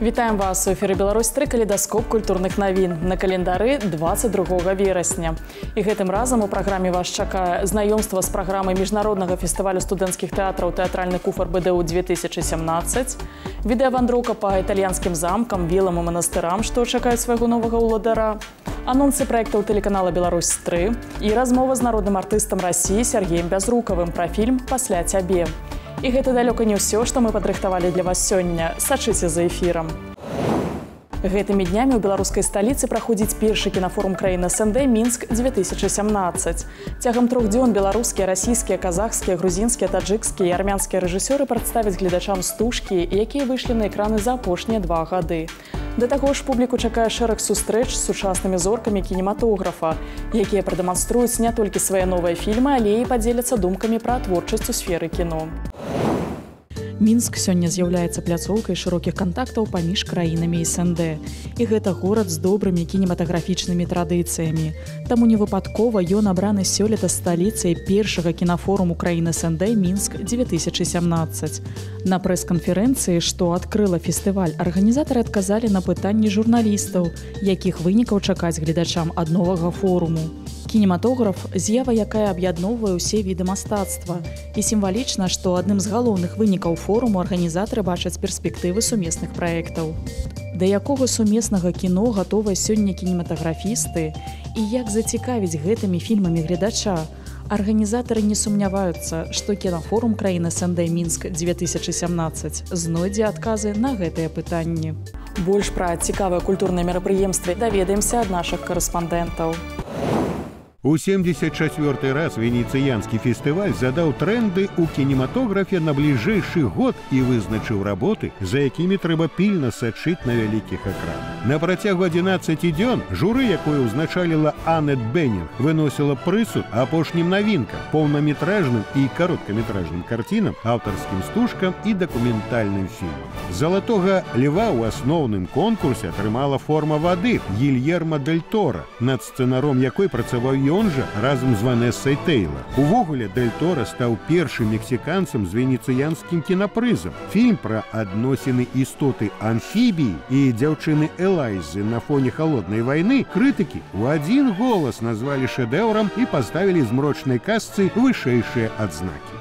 Вітаем вас у эфіры Беларусь-3 калейдаскоп культурных навін на календары 22 верасня. І гэтым разам у праграме вас чакае знаёмства з праграмай міжнароднага фестывалю студэнцкіх тэатраў «Тэатральны куфар БДУ-2017», відэавандроўка па італьянскім замкам, вілам і манастырам, што чакаюць свайго новага ўладара, анонсы праектаў тэлеканала «Беларусь-3» і размова з народным артыстам Расіі Сергеем Бязрукавым пра фільм «Пасля цябе». І гэта далёка не ўсё, што мы падрыхтавалі для вас сёння. Сачыце за эфірам. Гэтымі днямі ў беларускай сталіцы праходзіць першы кінафорум краіны СНД «Мінск-2017». Цягам 3 дзён беларускія, расійскія, казахскія, грузінскія, таджыкскія і армянскія рэжысёры прадставяць гледачам стужкі, якія выйшлі на экраны за апошнія 2 гады. Да таго ж публіку чакае шэраг сустрэч з сучаснымі зоркамі кінематографа, якія прадэманструюць не толькі свае новыя фільмы, але і падзеляцца думкамі пра творчасць у сферы кіно. Мінск сёння з'яўляецца пляцоўкай шырокіх кантактаў паміж краінамі СНД. І гэта горад з добрымі кінематаграфічнымі традыцыямі. Таму невыпадкова ён абраны сёлета сталіцай першага кінафоруму краіны СНД «Мінск-2017». На прэс-канферэнцыі, што адкрыла фестываль, арганізатары адказалі на пытанні журналістаў, якіх вынікаў чакаць гледачам ад новага форуму. Кінематограф – з'ява, якая аб'ядноўвае ўсе віды мастацтва. І сімвалічна, што адным з галоўных вынікаў форуму арганізатары бачаць перспектывы сумесных праектаў. Да якога сумеснага кіно гатовыя сёння кінематаграфісты і як зацікавіць гэтымі фільмамі гледача? Арганізатары не сумняваюцца, што кінафорум краіны СНД «Мінск-2017» знойдзе адказы на гэтыя пытанні. Больш пра цікавыя культурныя мерапрыемствы даведаемся ад нашых карэспандэнтаў. У 74-й раз венецыянскі фестываль задаў тренды ў кінематографе на бліжэйшы год і вызначыў работы, за якімі трэба пільна сачыць на вялікіх экранах. На працягу 11 дзён журы, якое ўзначаліла Аннет Беннинг, выносіла прысуд апошнім навінкам, поўнаметражным і кароткаметражным карцінам, аўтарскім стужкам і дакументальным фільмам. Залатога льва ў асноўным конкурсе атрымала «Форма вады» Гільермо дель Торо, над сцэнаром якой працаваў ён жа разам з Ванессай Тэйлар. Увогуле, Дель Торо стаў першым мексіканцам з венецыянскім кінапрызам. Фільм пра адносіны істоты амфібіі і дзяўчыны Элайзы на фоне халоднай вайны крытыкі ў адзін голас назвалі шэдэўрам і паставілі змрочнай казцы вышэйшыя адзнакі.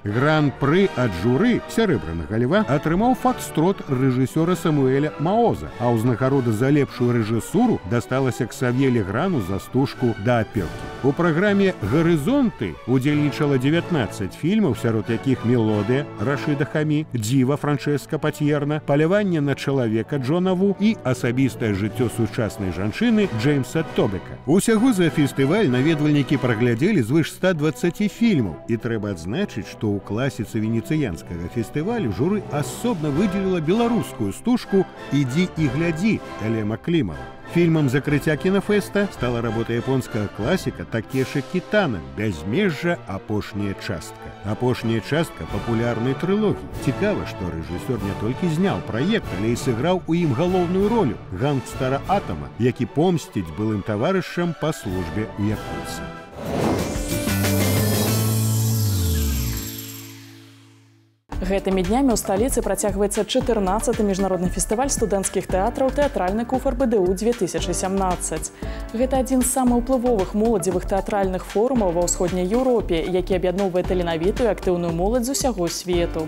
Гран-пры ад журы «Сярэбранага льва» атрымаў «Фокстрот» рэжысёра Самуэля Маоза, а ўзнагарода за лепшую рэжысуру дасталася Ксавье Леграну за стужку «Да апёкі». У праграме «Гарызонты» удзельнічала 19 фільмаў, сярод якіх «Мелодыя» Рашыда Хамі, «Дзіва» Франчэска Пацьерна, «Паляванне на чалавека» Джона Ву і «Асабістае жыццё сучаснай жанчыны» Джеймса Тобека. Усяго за фестываль наведвальнікі праглядзелі звыш 120 фільмаў, і трэба адзначыць, што у класіцы венецыянскага фестывалю журы асобна выдзеліла беларускую стужку «Ідзі і глядзі» Элема Клімова. Фільмам закрыцця кінафэста стала работа японскага класіка Такеші Кітана «Бязмежжа. Апошняя частка». Апошняя частка папулярнай трылогіі. Цікава, што рэжысёр не толькі зняў праект, але і сыграў у ім галоўную ролю гангстара Атама, які помсціць былым таварышам па службе ў якудзі. Гэтымі днямі ў сталіцы працягваецца 14-ы міжнародны фестываль студэнцкіх тэатраў «Тэатральны куфар БДУ-2017». Гэта адзін з самых уплывовых моладзевых тэатральных форумаў ва ўсходняй Еўропе, які аб'ядноўвае таленавітую і актыўную моладзь з усяго свету.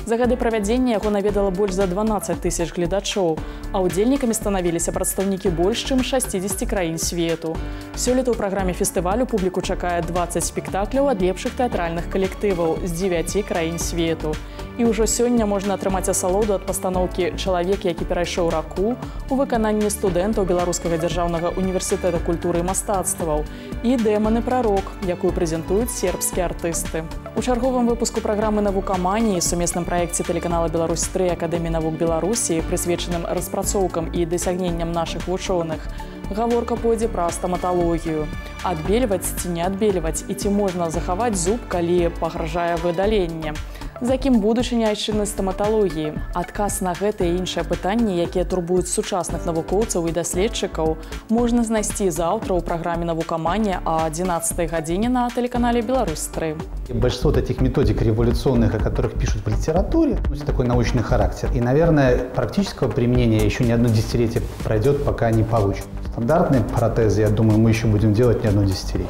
За гады правядзення яго наведала больш за 12 000 гледачоў, а ўдзельнікамі станавіліся прадстаўнікі больш чым 60 краін свету. Сёлета ў праграме фестывалю публіку чакае 20 спектакляў ад лепшых тэатральных калектываў з 9 краін свету. І ўжо сёння можна атрымаць асалоду ад пастаноўкі «Чалавек, які перайшоў раку» у выкананні студэнтаў Беларускага дзяржаўнага універсітэта культуры і мастацтваў і «Дэманы-прарок», якую прэзентуюць сербскія артысты. У чарговым выпуску праграмы «Навукаманіі» сумесным праекце тэлеканала «Беларусь-3» Акадэміі навук Беларусі, прысвечаным распрацоўкам і дасягненням нашых вучоных, гаворка пойдзе пра стаматалогію. Адбельваць ці не адбельваць і ці можна захаваць зуб, калі пагражае выдаленне. За кім будучыня айчыннай стаматалогіі? Адказ на гэтыя і іншыя пытанні, якія турбуюць сучасных навукоўцаў і даследчыкаў, можна знайсці заўтра ў праграме «Навукаманія» о 11 гадзіне на телеканале «Беларусь-3». Большинство этих методик революционных, о которых пишут в литературе, носит такой научный характер. И, наверное, практического применения еще не одно десятилетие пройдет, пока не получим. Стандартные протезы, я думаю, мы еще будем делать не одно десятилетие.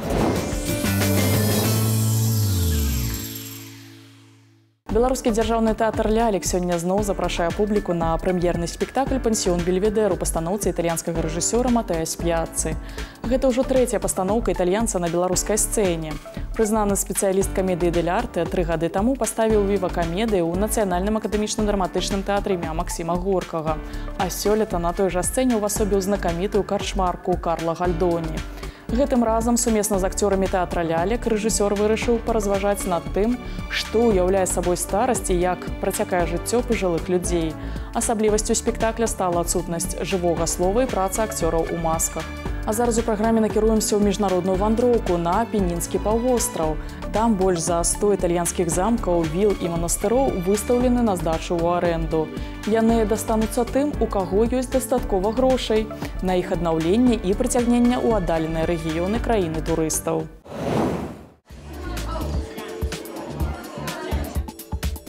Беларускі дзяржаўны тэатр «Лялек» сёння зноў запрашае публіку на прэм'ерны спектакль «Пансіён Бельведэр» у пастаноўцы італьянскага рэжысёра Матэа Сп'яццы. Гэта ўжо трэцяя пастаноўка італьянца на беларускай сцэне. Прызнаны спецыяліст камедыі дэль арте 3 гады таму паставіў «Віва камедыю» ў Нацыянальным акадэмічна-драматычным тэатры імя Максіма Горкага. А сёлета на той жа сцэне ўвасобіў знакамітую карчмарку Карла Гальдоні. Гэтым разам сумесна з акцёрамі тэатра «Лялек» рэжысёр вырашыў паразважаць над тым, што ўяўляе сабой старасць і як працякае жыццё пажылых людзей. Асаблівасцю спектакля стала адсутнасць жывога слова і праца акцёраў у масках. А зараз у праграме накіруемся ў міжнародную вандроўку на Апенінскі паўвостраў. Там больш за 100 італьянскіх замкаў, віл і манастыроў выстаўлены на здачу ў арэнду. Яны дастануцца тым, у каго ёсць дастаткова грошай на іх аднаўленне і прыцягнення ў аддаленыя рэгіёны краіны турыстаў.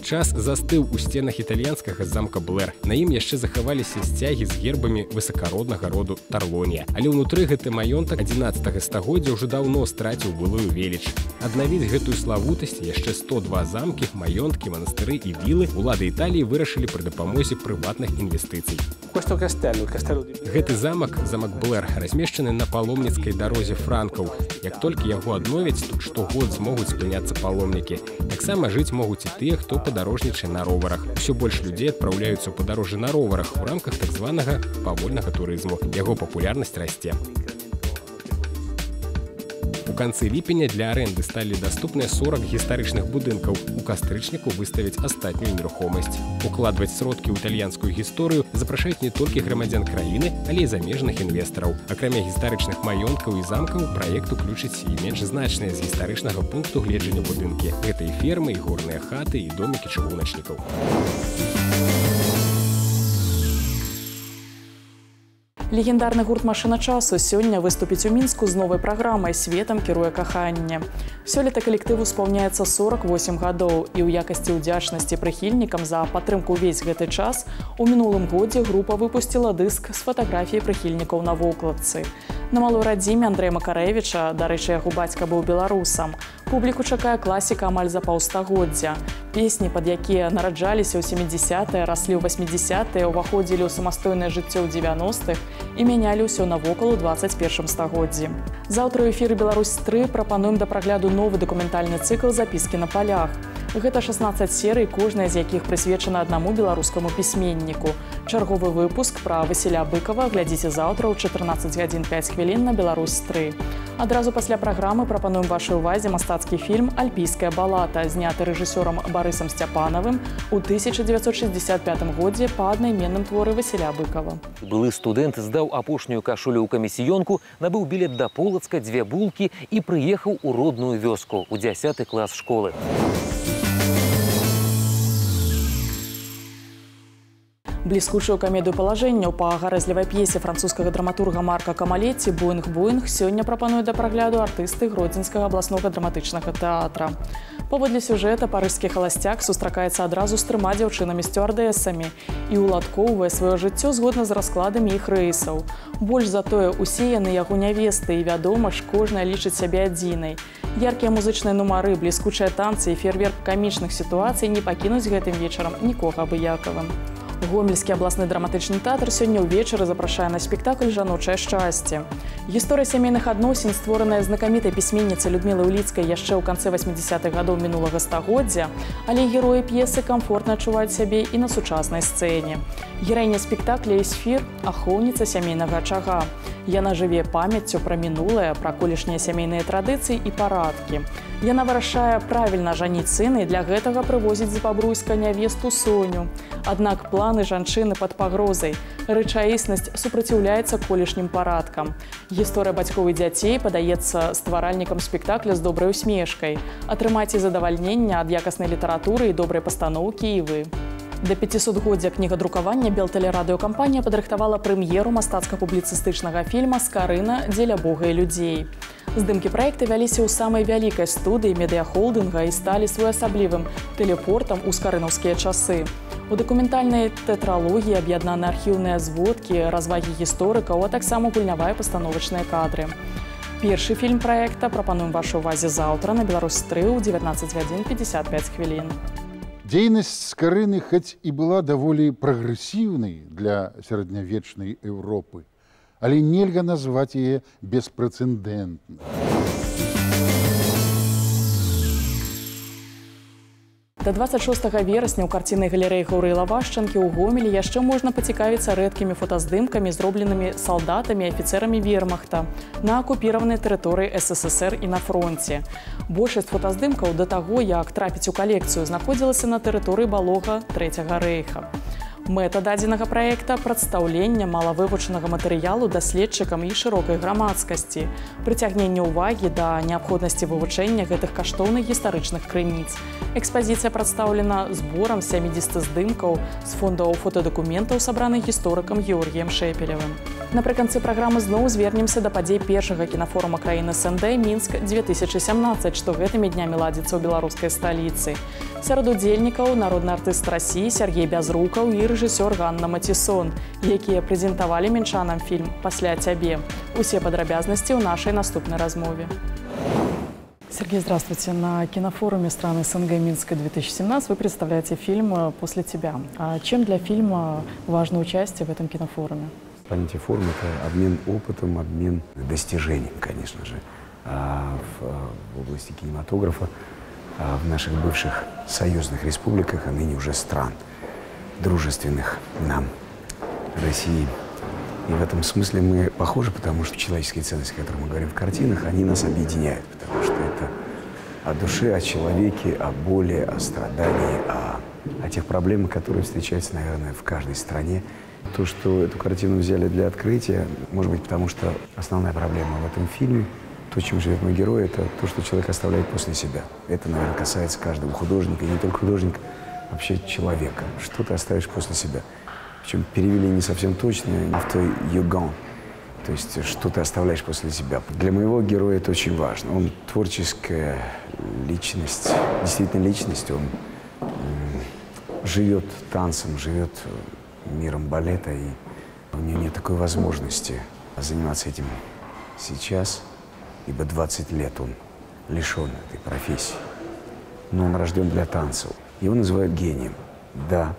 Час застыў у сценах італьянскага замка Блэр. На ім яшчэ захаваліся сцягі з гербамі высакароднага роду Тарлонія. Але ўнутры гэты маёнтак 11 стагоддзя ўжо даўно страціў былую веліч. Аднавіць гэтую славутасць яшчэ 102 замкі, маёнткі, манастыры і вілы улады Італіі вырашылі пры дапамозе прыватных інвестыцый. Гэты замак Блэр, размешчаны на паломніцкай дарозе франкаў. Як толькі яго адновяць, тут штогод змогуць спыняцца паломнікі. Таксама жыць могуць і тыя, хто падарожнічае на роварах. Усё больш людзей адпраўляюцца ў падарожжы на роварах у рамках так званага павольнага турызму. Яго папулярнасць расце. У канцы ліпеня для арэнды сталі даступныя 40 гістарычных будынкаў. У кастрычніку выставяць астатнюю нерухомасць. Укладваць сродкі ў італьянскую гісторыю запрашаюць не толькі грамадзян краіны, але і замежных інвестараў. Акрамя гістарычных маёнткаў і замкаў, праект уключыць і менш значныя з гістарычнага пункту гледжання будынкі. Гэта і фермы, і горныя хаты, і домікі чыгуначнікаў. Легендарны гурт «Машына часу» сёння выступіць у Мінску з новай праграмай «Светам кіруе каханне». Сёлета калектыву спаўняецца 48 гадоў, і ў якасці ўдзячнасці прыхільнікам за падтрымку ўвесь гэты час у мінулым годзе група выпусціла дыск з фатаграфіяй прыхільнікаў на вокладцы. На малой радзіме Андрэя Макарэвіча, дарэчы, яго бацька быў беларусам, публіку чакае класіка амаль за паўстагоддзя. Песні, пад якія нараджаліся ў 70-е, раслі ў 80-е, уваходзілі ў самастойнае жыццё ў 90-х і мянялі ўсё навокал у 21 стагоддзі. Заўтра ў эфіры «Беларусь-3» прапануем да прагляду новы дакументальны цыкл «Запіскі на палях». Гэта 16 серый, кожная з якіх прысвечана аднаму беларускаму пісьменніку. Чарговы выпуск пра Васіля Быкава глядзіце заўтра ў 14 гадзін 5 хвілін на «Беларусь-3». Адразу пасля праграмы прапануем вашай увазе мастацкі фільм «Альпійская балата», зняты рэжысёрам Барысам Сцяпанавым у 1965 годзе па аднайменным творы Васіля Быкава. Былы студэнт здаў апошнюю кашулю ў камісіёнку, набыў білет да Полацка, 2 булкі і прыехаў у родную вёску у 10 клас школы. Бліскучую камедыю палажэнняў па гарэзлівай п'есе французскага драматурга Марка Камалеці «Боінг-Боінг» сёння прапануе да прагляду артысты Гродзенскага абласнога драматычнага тэатра. Паводле сюжэта парыжскі халасцяк сустракаецца адразу з 3 дзяўчынамі-сцюардэсамі і уладкоўвае сваё жыццё згодна з раскладамі іх рэйсаў. Больш за тое, усе яны яго нявесты, і, вядома ж, кожная лічыць сябе адзінай. Яркія музычныя нумары, бліскучыя танцы і фейерверк камічных сітуацый не пакінуць гэтым вечарам нікога абыякавым. Гомельскі абласны драматычны тэатр сёння ўвечары запрашае на спектакль «Жаночае шчасце». Гісторыя сямейных адносін, створаная знакамітай пісьменніцай Людмілай Уліцкай яшчэ ў канцы 80-х гадоў мінулага стагоддзя, але героі п'есы камфортна адчуваюць сябе і на сучаснай сцэне. Гераіня спектакля Эсфір – ахоўніца сямейнага ачага. Яна жыве памяццю пра мінулае, пра колішнія сямейныя традыцыі і парадкі. Яна вырашае правільна жаніць сына і для гэтага прывозіць з Бабруйска нявесту Соню. Аднак планы жанчыны пад пагрозай. Рэчаіснасць супраціўляецца колішнім парадкам. Гісторыя бацькоў і дзяцей падаецца стваральнікам спектакля з добрай усмешкай. Атрымайце задавальнення ад якаснай літаратуры і добрай пастаноўкі і вы. Да 500-годдзя кнігадрукавання Белтэлерадыёкампанія падрыхтавала прэм'еру мастацка-публіцыстычнага фільма «Скарына дзеля Бога і людзей». Здымкі праекта вяліся ў самай вялікай студыі медыяхолдынга і сталі своеасаблівым тэлепортам у скарынаўскія часы. У дакументальнай тэтралогіі аб'яднаны архіўныя зводкі, развагі гісторыкаў, а таксама гульнявыя пастановачныя кадры. Першы фільм праекта прапануем вашай увазе заўтра на Беларусь-3 ў 19:55. Дзейнасць Скарыны хоць і была даволі прагрэсіўнай для сярэднявечнай Еўропы, але нельга назваць яе беспрэцэдэнтнай. До 26 верасня ў карціннай галерэі Гаўрыла Вашчанкі ў Гомелі яшчэ можна пацікавіцца рэдкімі фотаздымкамі, зробленымі салдатамі і афіцэрамі вермахта на акупіраванай тэрыторыі СССР і на фронце. Большасць фотаздымкаў да таго, як трапіць у калекцыю, знаходзілася на тэрыторыі балога Трэцяга рэйха. Мэта дадзенага праекта – прадстаўленне малавывучанага матэрыялу даследчыкам і шырокай грамадскасці, прыцягненне ўвагі да неабходнасці вывучэння гэтых каштоўных гістарычных крыніц. Экспазіцыя прадстаўлена зборам 70 здымкаў з фондаў фотадакументаў, сабраных гісторыкам Георгіем Шэпелевым. Напрыканцы праграмы зноў звернемся да падзей першага кінафорума краіны СНД «Мінск-2017», што гэтымі днямі ладзіцца ў беларускай сталіцы. Сярод удзельнікаў народны артыст Расіі Сергей Бязрукаў і рэжысёр Ганна Мацісон, якія прэзентавалі мінчанам фільм «Пасля цябе». Усе падрабязнасці ў нашай наступнай размове. Сергей, здравствуйте. На кинофоруме страны СНГ «Минска-2017» вы представляете фильм «После тебя». А чем для фильма важно участие в этом кинофоруме? Понятие форума – это обмен опытом, обмен достижением, конечно же, в области кинематографа, в наших бывших союзных республиках, а ныне уже стран, дружественных нам, России. И в этом смысле мы похожи, потому что человеческие ценности, о которых мы говорим в картинах, они нас объединяют, потому что это о душе, о человеке, о боли, о страдании, о тех проблемах, которые встречаются, наверное, в каждой стране. То, что эту картину взяли для открытия, может быть, потому что основная проблема в этом фильме, то, чем живет мой герой, это то, что человек оставляет после себя. Это, наверное, касается каждого художника, и не только художника, вообще человека. Что ты оставишь после себя? Причем перевели не совсем точно, не в той «юган». То есть, что ты оставляешь после себя. Для моего героя это очень важно. Он творческая личность, действительно личность. Он живет танцем, живет миром балета, и у него нет такой возможности заниматься этим сейчас, ибо 20 лет он лишен этой профессии. Но он рожден для танцев. Его называют гением. Да,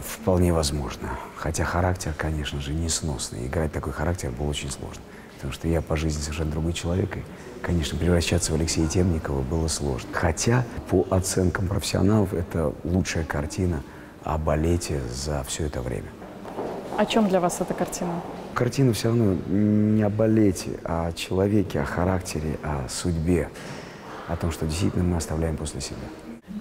вполне возможно. Хотя характер, конечно же, несносный. Играть такой характер было очень сложно. Потому что я по жизни совершенно другой человек. И, конечно, превращаться в Алексея Темникова было сложно. Хотя, по оценкам профессионалов, это лучшая картина о балете за все это время. О чем для вас эта картина? Картина все равно не о балете, а о человеке, о характере, о судьбе, о том, что действительно мы оставляем после себя.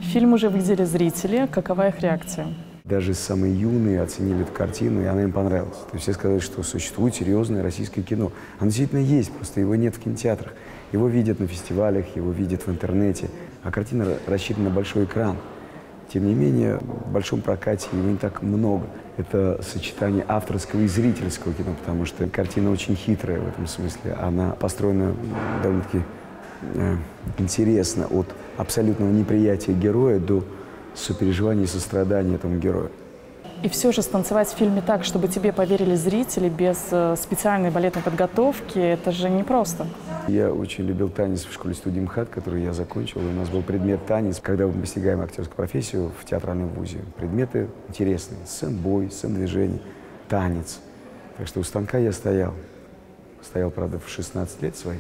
Фильм уже видели зрители. Какова их реакция? Даже самые юные оценили эту картину, и она им понравилась. То есть все сказали, что существует серьезное российское кино. Оно действительно есть, просто его нет в кинотеатрах. Его видят на фестивалях, его видят в интернете. А картина рассчитана на большой экран. Тем не менее, в большом прокате его не так много. Это сочетание авторского и зрительского кино, потому что картина очень хитрая в этом смысле. Она построена довольно-таки интересно, от абсолютного неприятия героя до сопереживания и сострадания этому герою. И все же станцевать в фильме так, чтобы тебе поверили зрители, без специальной балетной подготовки, это же непросто. Я очень любил танец в школе-студии МХАТ, который я закончил. У нас был предмет танец. Когда мы постигаем актерскую профессию в театральном вузе, предметы интересные. Сцен-бой, сцен-движение, танец. Так что у станка я стоял. Стоял, правда, в 16 лет свои.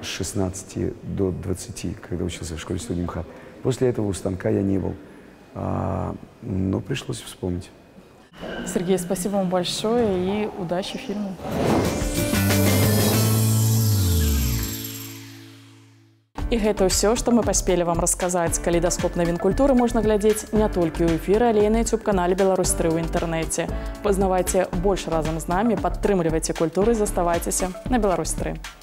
С 16 до 20, когда учился в школе-студии МХАТ. После этого у станка я не был. Но пришлось вспомнить. Сергей, спасибо вам большое и удачи фильму. І гэта ўсё, што мы паспелі вам расказаць. Калейдаскоп навін культуры можна глядзець не толькі ў эфіры, але і на YouTube-канале Беларусь-3 ў інтэрнэце. Пазнавайце больш разам з намі, падтрымлівайце культуру і заставайцеся на Беларусь-3.